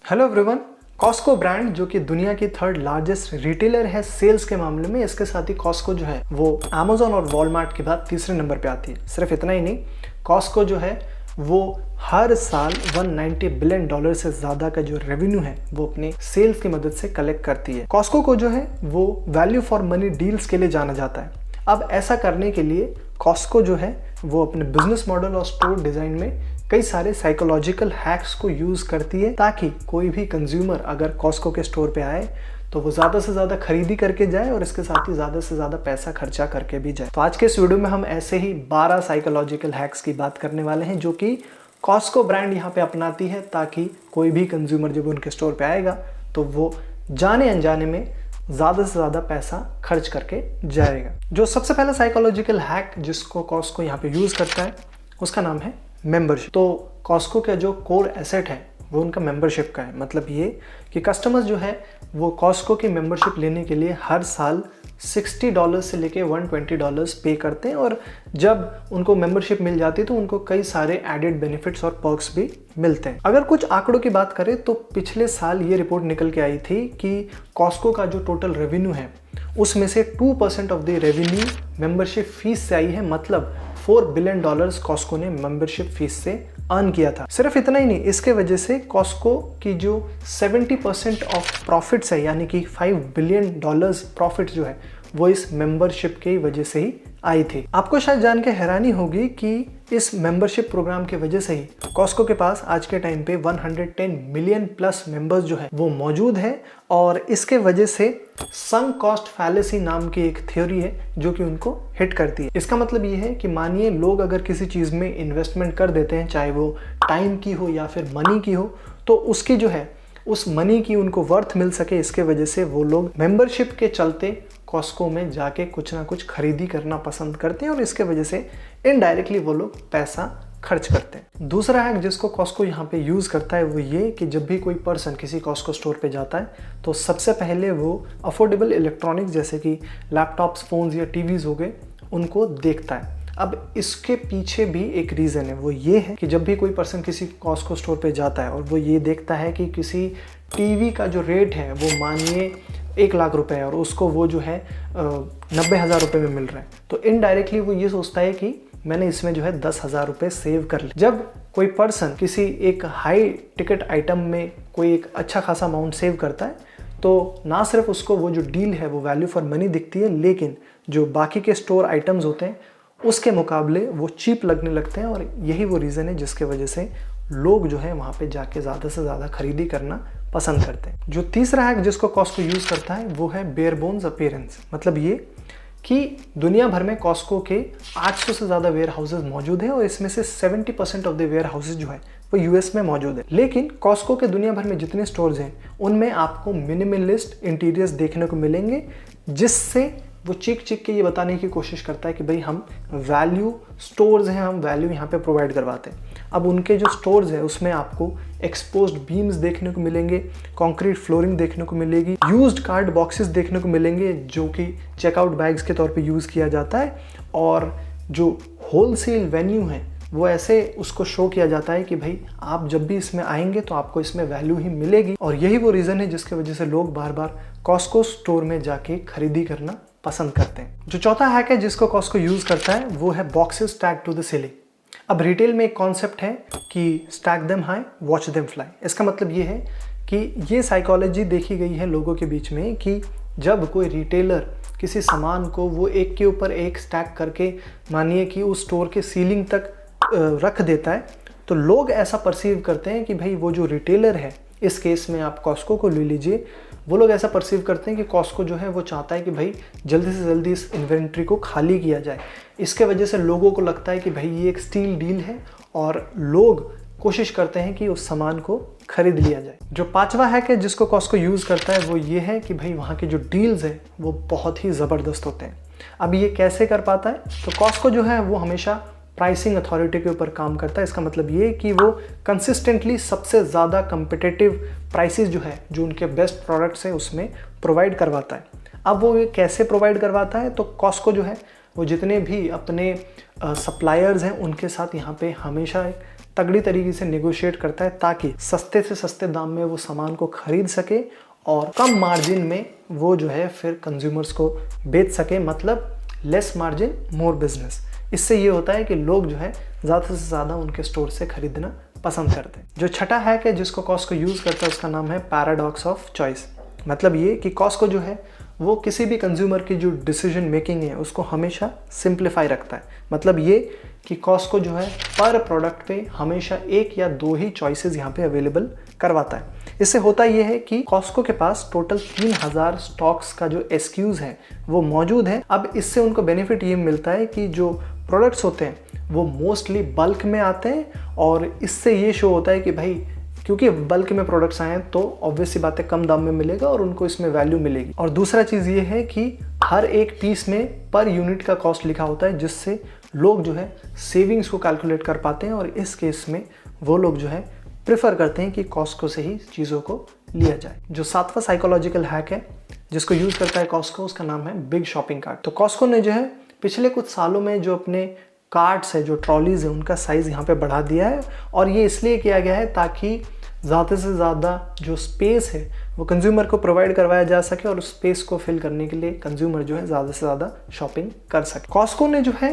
Hello everyone. Costco brand जो कि दुनिया की थर्ड लार्जेस्ट रिटेलर है सेल्स के मामले में, इसके साथ ही कॉस्को जो है वो अमेजोन और वॉलमार्ट के बाद तीसरे नंबर पे आती है। सिर्फ इतना ही नहीं, कॉस्को जो है वो हर साल 190 बिलियन डॉलर से ज़्यादा का जो रेवेन्यू है वो अपने सेल्स की मदद से कलेक्ट करती है। कॉस्को को जो है वो वैल्यू फॉर मनी डील्स के लिए जाना जाता है। अब ऐसा करने के लिए कॉस्को जो है वो अपने बिजनेस मॉडल और स्टोर डिज़ाइन में कई सारे साइकोलॉजिकल हैक्स को यूज़ करती है ताकि कोई भी कंज्यूमर अगर कॉस्को के स्टोर पे आए तो वो ज़्यादा से ज़्यादा खरीदी करके जाए और इसके साथ ही ज़्यादा से ज़्यादा पैसा खर्चा करके भी जाए। तो आज के इस वीडियो में हम ऐसे ही 12 साइकोलॉजिकल हैक्स की बात करने वाले हैं जो कि कॉस्को ब्रांड यहाँ पे अपनाती है ताकि कोई भी कंज्यूमर जब उनके स्टोर पे आएगा तो वो जाने अनजाने में ज़्यादा से ज़्यादा पैसा खर्च करके जाएगा। जो सबसे पहला साइकोलॉजिकल हैक जिसको कॉस्को यहाँ पे यूज़ करता है उसका नाम है मेंबरशिप। तो कॉस्को का जो कोर एसेट है वो उनका मेंबरशिप का है। मतलब ये कि कस्टमर्स जो है वो कॉस्को की मेंबरशिप लेने के लिए हर साल $60 से लेके $120 पे करते हैं और जब उनको मेंबरशिप मिल जाती है तो उनको कई सारे एडेड बेनिफिट्स और पर्क्स भी मिलते हैं। अगर कुछ आंकड़ों की बात करें तो पिछले साल ये रिपोर्ट निकल के आई थी कि कॉस्को का जो टोटल रेवेन्यू है उसमें से 2% of the revenue membership fees से आई है। मतलब $4 बिलियन कॉस्को ने मेंबरशिप फीस से अर्न किया था। सिर्फ इतना ही नहीं, इसके वजह से कॉस्को की जो 70% ऑफ प्रॉफिट्स है यानी कि $5 बिलियन प्रॉफिट जो है वो इस मेंबरशिप की वजह से ही आई थी। आपको शायद जान के हैरानी होगी कि इस मेंबरशिप प्रोग्राम की वजह से ही कॉस्को के पास आज के टाइम पे 110 मिलियन प्लस मेंबर्स जो है वो मौजूद है और इसके वजह से संक कॉस्ट फैलेसी नाम की एक थ्योरी है जो कि उनको हिट करती है। इसका मतलब ये है कि मानिए लोग अगर किसी चीज़ में इन्वेस्टमेंट कर देते हैं, चाहे वो टाइम की हो या फिर मनी की हो, तो उसकी जो है उस मनी की उनको वर्थ मिल सके, इसके वजह से वो लोग मेंबरशिप के चलते कॉस्को में जाके कुछ ना कुछ खरीदी करना पसंद करते हैं और इसके वजह से इनडायरेक्टली वो लोग पैसा खर्च करते हैं। दूसरा हैक जिसको कॉस्को यहाँ पे यूज़ करता है वो ये कि जब भी कोई पर्सन किसी कॉस्को स्टोर पे जाता है तो सबसे पहले वो अफोर्डेबल इलेक्ट्रॉनिक्स जैसे कि लैपटॉप्स, फ़ोन्स या टीवीज़ हो गए उनको देखता है। अब इसके पीछे भी एक रीज़न है, वो ये है कि जब भी कोई पर्सन किसी कॉस्को स्टोर पे जाता है और वो ये देखता है कि किसी टीवी का जो रेट है वो मानिए 1 लाख रुपए है और उसको वो जो है 90,000 रुपये में मिल रहा है, तो इनडायरेक्टली वो ये सोचता है कि मैंने इसमें जो है 10,000 रुपये सेव कर लिए। जब कोई पर्सन किसी एक हाई टिकट आइटम में कोई एक अच्छा खासा अमाउंट सेव करता है तो ना सिर्फ उसको वो जो डील है वो वैल्यू फॉर मनी दिखती है, लेकिन जो बाकी के स्टोर आइटम्स होते हैं उसके मुकाबले वो चीप लगने लगते हैं और यही वो रीज़न है जिसके वजह से लोग जो है वहाँ पे जाके ज़्यादा से ज़्यादा खरीदी करना पसंद करते हैं। जो तीसरा हैक जिसको कॉस्को यूज़ करता है वो है बेयर बोन्स अपीयरेंस। मतलब ये कि दुनिया भर में कॉस्को के 800 से ज़्यादा वेयर हाउसेज मौजूद हैं और इसमें से 70% ऑफ द वेयर हाउसेज जो है वो यूएस में मौजूद है। लेकिन कॉस्को के दुनिया भर में जितने स्टोर्स हैं उनमें आपको मिनिमलिस्ट इंटीरियर्स देखने को मिलेंगे, जिससे वो चीख के ये बताने की कोशिश करता है कि भाई हम वैल्यू स्टोर्स हैं, हम वैल्यू यहाँ पे प्रोवाइड करवाते हैं। अब उनके जो स्टोर्स हैं उसमें आपको एक्सपोज्ड बीम्स देखने को मिलेंगे, कंक्रीट फ्लोरिंग देखने को मिलेगी, यूज्ड कार्ड बॉक्सेस देखने को मिलेंगे जो कि चेकआउट बैग्स के तौर पे यूज़ किया जाता है, और जो होलसेल वेन्यू है वो ऐसे उसको शो किया जाता है कि भाई आप जब भी इसमें आएंगे तो आपको इसमें वैल्यू ही मिलेगी। और यही वो रीज़न है जिसकी वजह से लोग बार बार कॉस्को स्टोर में जाके खरीदी करना पसंद करते हैं। जो चौथा हैक है जिसको कॉस्को यूज़ करता है वो है boxes stack to the ceiling. अब रिटेल में एक कॉन्सेप्ट है कि stack them high watch them fly. इसका मतलब ये है कि ये साइकोलॉजी देखी गई है लोगों के बीच में कि जब कोई रिटेलर किसी सामान को वो एक के ऊपर एक स्टैक करके मानिए कि उस स्टोर के सीलिंग तक रख देता है तो लोग ऐसा परसीव करते हैं कि भाई वो जो रिटेलर है, इस केस में आप कॉस्को को ले लीजिए, वो लोग ऐसा परसीव करते हैं कि कॉस्को जो है वो चाहता है कि भाई जल्दी से जल्दी इस इन्वेंट्री को खाली किया जाए। इसके वजह से लोगों को लगता है कि भाई ये एक स्टील डील है और लोग कोशिश करते हैं कि उस सामान को खरीद लिया जाए। जो पांचवा हैक है जिसको कॉस्को यूज़ करता है वो ये है कि भाई वहाँ के जो डील्स हैं वो बहुत ही ज़बरदस्त होते हैं। अब ये कैसे कर पाता है? तो कॉस्को जो है वो हमेशा प्राइसिंग अथॉरिटी के ऊपर काम करता है। इसका मतलब ये कि वो कंसिस्टेंटली सबसे ज़्यादा कम्पिटिटिव प्राइसेस जो है, जो उनके बेस्ट प्रोडक्ट्स हैं उसमें प्रोवाइड करवाता है। अब वो ये कैसे प्रोवाइड करवाता है? तो कॉस्को जो है वो जितने भी अपने सप्लायर्स हैं उनके साथ यहाँ पे हमेशा एक तगड़ी तरीके से नेगोशिएट करता है ताकि सस्ते से सस्ते दाम में वो सामान को खरीद सके और कम मार्जिन में वो जो है फिर कंज्यूमर्स को बेच सके, मतलब लेस मार्जिन मोर बिजनेस। इससे ये होता है कि लोग जो है ज़्यादा से ज़्यादा उनके स्टोर से खरीदना पसंद करते हैं। जो छठा हैक है जिसको कॉस्को यूज़ करता है उसका नाम है पैराडॉक्स ऑफ चॉइस। मतलब ये कि कॉस्को जो है वो किसी भी कंज्यूमर की जो डिसीजन मेकिंग है उसको हमेशा सिंप्लीफाई रखता है। मतलब ये कि कॉस्को जो है पर प्रोडक्ट पे हमेशा एक या दो ही चॉइसेस यहाँ पे अवेलेबल करवाता है। इससे होता ये है कि कॉस्को के पास टोटल 3000 स्टॉक्स का जो SKUs है वो मौजूद है। अब इससे उनको बेनिफिट ये मिलता है कि जो प्रोडक्ट्स होते हैं वो मोस्टली बल्क में आते हैं और इससे ये शो होता है कि भाई क्योंकि बल्क में प्रोडक्ट्स आए हैं तो ऑब्वियसली बात है कम दाम में मिलेगा और उनको इसमें वैल्यू मिलेगी। और दूसरा चीज़ ये है कि हर एक पीस में पर यूनिट का कॉस्ट लिखा होता है जिससे लोग जो है सेविंग्स को कैलकुलेट कर पाते हैं और इस केस में वो लोग जो है प्रेफर करते हैं कि कॉस्को से ही चीज़ों को लिया जाए। जो सातवां साइकोलॉजिकल हैक है जिसको यूज़ करता है कॉस्को उसका नाम है बिग शॉपिंग कार्ट। तो कॉस्को ने जो है पिछले कुछ सालों में जो अपने कार्ट्स है, जो ट्रॉलीज है, उनका साइज़ यहाँ पे बढ़ा दिया है और ये इसलिए किया गया है ताकि ज़्यादा से ज़्यादा जो स्पेस है वो कंज्यूमर को प्रोवाइड करवाया जा सके और उस स्पेस को फिल करने के लिए कंज्यूमर जो है ज़्यादा से ज़्यादा शॉपिंग कर सके। कॉस्को ने जो है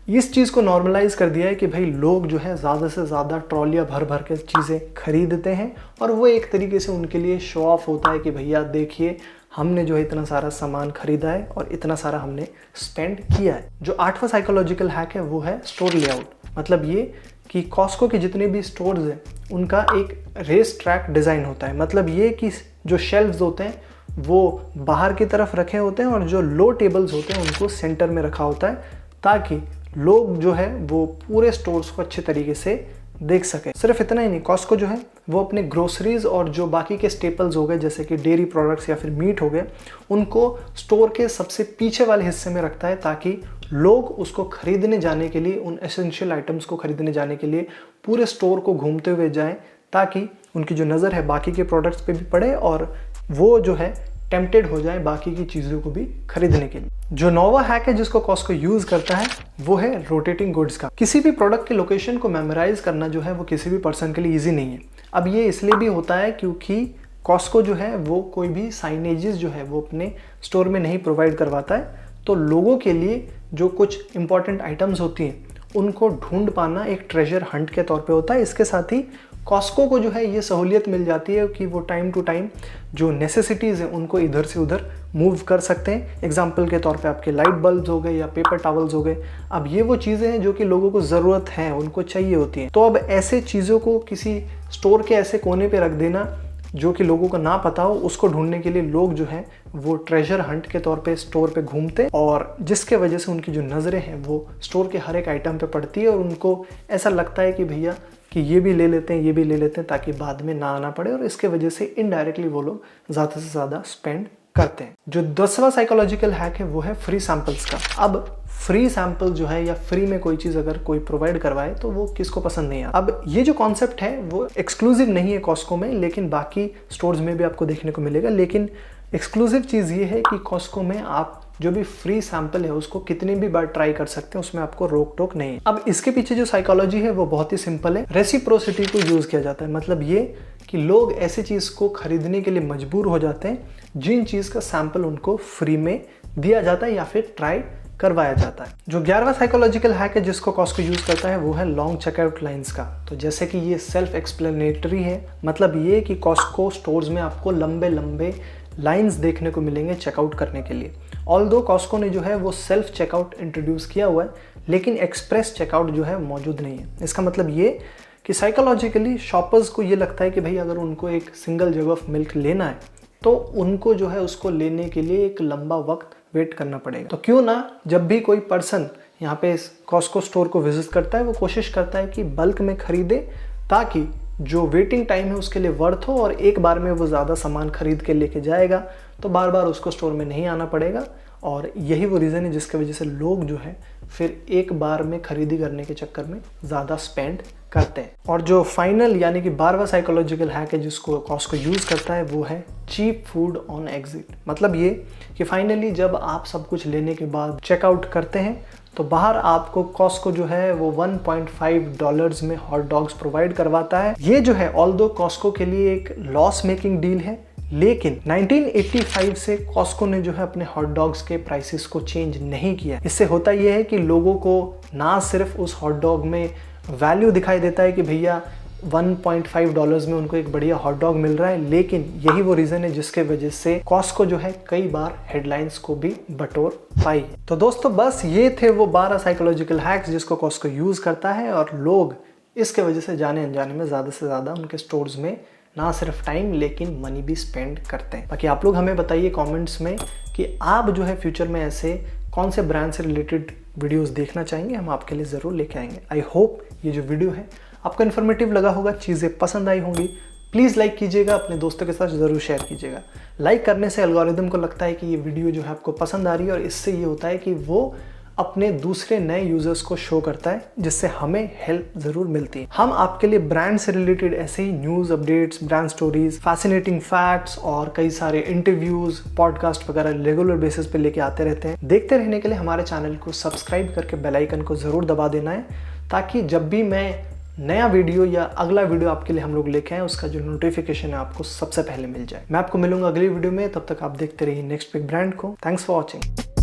इस चीज़ को नॉर्मलाइज कर दिया है कि भाई लोग जो है ज़्यादा से ज़्यादा ट्रॉलियाँ भर भर के चीज़ें खरीदते हैं और वो एक तरीके से उनके लिए शो ऑफ होता है कि भैया देखिए हमने जो है इतना सारा सामान खरीदा है और इतना सारा हमने स्पेंड किया है। जो आठवां साइकोलॉजिकल हैक है वो है स्टोर लेआउट। मतलब ये कि कॉस्को के जितने भी स्टोर्स हैं उनका एक रेस ट्रैक डिज़ाइन होता है। मतलब ये कि जो शेल्फ्स होते हैं वो बाहर की तरफ रखे होते हैं और जो लो टेबल्स होते हैं उनको सेंटर में रखा होता है ताकि लोग जो है वो पूरे स्टोर्स को अच्छे तरीके से देख सके। सिर्फ इतना ही नहीं, कॉस्को जो है वो अपने ग्रोसरीज और जो बाकी के स्टेपल्स हो गए जैसे कि डेयरी प्रोडक्ट्स या फिर मीट हो गए उनको स्टोर के सबसे पीछे वाले हिस्से में रखता है ताकि लोग उसको खरीदने जाने के लिए, उन एसेंशियल आइटम्स को खरीदने जाने के लिए पूरे स्टोर को घूमते हुए जाएं ताकि उनकी जो नज़र है बाकी के प्रोडक्ट्स पे भी पड़े और वो जो है टेम्प्टेड हो जाए बाकी की चीज़ों को भी खरीदने के लिए। जो नौवां हैक है जिसको कॉस्को यूज़ करता है वो है रोटेटिंग गुड्स का। किसी भी प्रोडक्ट के लोकेशन को मेमोराइज करना जो है वो किसी भी पर्सन के लिए ईजी नहीं है। अब ये इसलिए भी होता है क्योंकि कॉस्को जो है वो कोई भी साइनेजेस जो है वो अपने स्टोर में नहीं प्रोवाइड करवाता है, तो लोगों के लिए जो कुछ इंपॉर्टेंट आइटम्स होती हैं उनको ढूंढ पाना एक ट्रेजर हंट के तौर पे होता है। इसके साथ ही कॉस्को को जो है ये सहूलियत मिल जाती है कि वो टाइम टू टाइम जो नेसेसिटीज़ हैं उनको इधर से उधर मूव कर सकते हैं। एग्जाम्पल के तौर पे आपके लाइट बल्ब्स हो गए या पेपर टॉवल्स हो गए। अब ये वो चीज़ें हैं जो कि लोगों को ज़रूरत है, उनको चाहिए होती हैं। तो अब ऐसे चीज़ों को किसी स्टोर के ऐसे कोने पे रख देना जो कि लोगों को ना पता हो, उसको ढूंढने के लिए लोग जो हैं वो ट्रेजर हंट के तौर पे स्टोर पे घूमते और जिसके वजह से उनकी जो नज़रें हैं वो स्टोर के हर एक आइटम पे पड़ती है और उनको ऐसा लगता है कि भैया कि ये भी ले लेते हैं, ये भी ले लेते हैं ताकि बाद में ना आना पड़े और इसके वजह से इनडायरेक्टली वो लोग ज़्यादा से ज़्यादा स्पेंड करते हैं। जो 10वां साइकोलॉजिकल हैक है वो है फ्री सैंपल्स का। अब फ्री सैंपल जो है या फ्री में कोई चीज़ अगर कोई प्रोवाइड करवाए तो वो किसको पसंद नहीं आता। अब ये जो कॉन्सेप्ट है वो एक्सक्लूसिव नहीं है कॉस्को में, लेकिन बाकी स्टोर्स में भी आपको देखने को मिलेगा। लेकिन एक्सक्लूसिव चीज़ ये है कि कॉस्को में आप जो भी फ्री सैंपल है उसको कितनी भी बार ट्राई कर सकते हैं, उसमें आपको रोक टोक नहीं है। अब इसके पीछे जो साइकोलॉजी है वो बहुत ही सिंपल है। रेसिप्रोसिटी को यूज़ किया जाता है। मतलब ये कि लोग ऐसी चीज़ को खरीदने के लिए मजबूर हो जाते हैं जिन चीज़ का सैंपल उनको फ्री में दिया जाता है या फिर ट्राई करवाया जाता है। जो 11वां साइकोलॉजिकल हैक है जिसको कॉस्को यूज़ करता है वो है लॉन्ग चेकआउट लाइंस का। तो जैसे कि ये सेल्फ एक्सप्लेनेटरी है, मतलब ये कि कॉस्को स्टोर्स में आपको लंबे लंबे लाइंस देखने को मिलेंगे चेकआउट करने के लिए। ऑल्दो कॉस्को ने जो है वो सेल्फ चेकआउट इंट्रोड्यूस किया हुआ है, लेकिन एक्सप्रेस चेकआउट जो है मौजूद नहीं है। इसका मतलब ये कि साइकोलॉजिकली शॉपर्स को ये लगता है कि भाई अगर उनको एक सिंगल जग ऑफ मिल्क लेना है तो उनको जो है उसको लेने के लिए एक लंबा वक्त वेट करना पड़ेगा। तो क्यों ना जब भी कोई पर्सन यहाँ पे इस कॉस्को स्टोर को विजिट करता है वो कोशिश करता है कि बल्क में खरीदे ताकि जो वेटिंग टाइम है उसके लिए वर्थ हो और एक बार में वो ज़्यादा सामान खरीद के लेके जाएगा तो बार बार उसको स्टोर में नहीं आना पड़ेगा। और यही वो रीज़न है जिसकी वजह से लोग जो है फिर एक बार में खरीदी करने के चक्कर में ज़्यादा स्पेंड करते हैं। और जो फाइनल यानी कि 12वां साइकोलॉजिकल हैक है जिसको कॉस्को यूज़ करता है वो है चीप फूड ऑन एग्जिट। मतलब ये कि फाइनली जब आप सब कुछ लेने के बाद चेकआउट करते हैं तो बाहर आपको कॉस्को जो है वो $1.5 में हॉट डॉग्स प्रोवाइड करवाता है। ये जो है ऑल्दो कॉस्को के लिए एक लॉस मेकिंग डील है, लेकिन 1985 से कॉस्को ने जो है अपने हॉट डॉग्स के प्राइसेस को चेंज नहीं किया। इससे होता यह है कि लोगों को ना सिर्फ उस हॉट डॉग में वैल्यू दिखाई देता है कि भैया $1.5 में उनको एक बढ़िया हॉट डॉग मिल रहा है, लेकिन यही वो रीज़न है जिसके वजह से कॉस्को जो है कई बार हेडलाइंस को भी बटोर पाई है। तो दोस्तों बस ये थे वो 12 साइकोलॉजिकल हैक्स जिसको कॉस्को यूज़ करता है और लोग इसके वजह से जाने अनजाने में ज़्यादा से ज़्यादा उनके स्टोर्स में ना सिर्फ टाइम लेकिन मनी भी स्पेंड करते हैं। बाकी आप लोग हमें बताइए कमेंट्स में कि आप जो है फ्यूचर में ऐसे कौन से ब्रांड से रिलेटेड वीडियोस देखना चाहेंगे, हम आपके लिए ज़रूर लेके आएंगे। आई होप ये जो वीडियो है आपको इन्फॉर्मेटिव लगा होगा, चीज़ें पसंद आई होंगी। प्लीज़ लाइक कीजिएगा, अपने दोस्तों के साथ ज़रूर शेयर कीजिएगा। लाइक करने से एल्गोरिदम को लगता है कि ये वीडियो जो है आपको पसंद आ रही है और इससे ये होता है कि वो अपने दूसरे नए यूजर्स को शो करता है, जिससे हमें हेल्प ज़रूर मिलती है। हम आपके लिए ब्रांड से रिलेटेड ऐसे ही news updates, brand stories, fascinating facts और कई सारे इंटरव्यूज़, पॉडकास्ट वगैरह रेगुलर बेसिस पे लेके आते रहते हैं। देखते रहने के लिए हमारे चैनल को सब्सक्राइब करके बेल आइकन को ज़रूर दबा देना है, ताकि जब भी मैं नया वीडियो या अगला वीडियो आपके लिए हम लोग लेके आए उसका जो नोटिफिकेशन है आपको सबसे पहले मिल जाए। मैं आपको मिलूंगा अगली वीडियो में, तब तक आप देखते रहिए नेक्स्ट बिग ब्रांड को। Thanks for watching.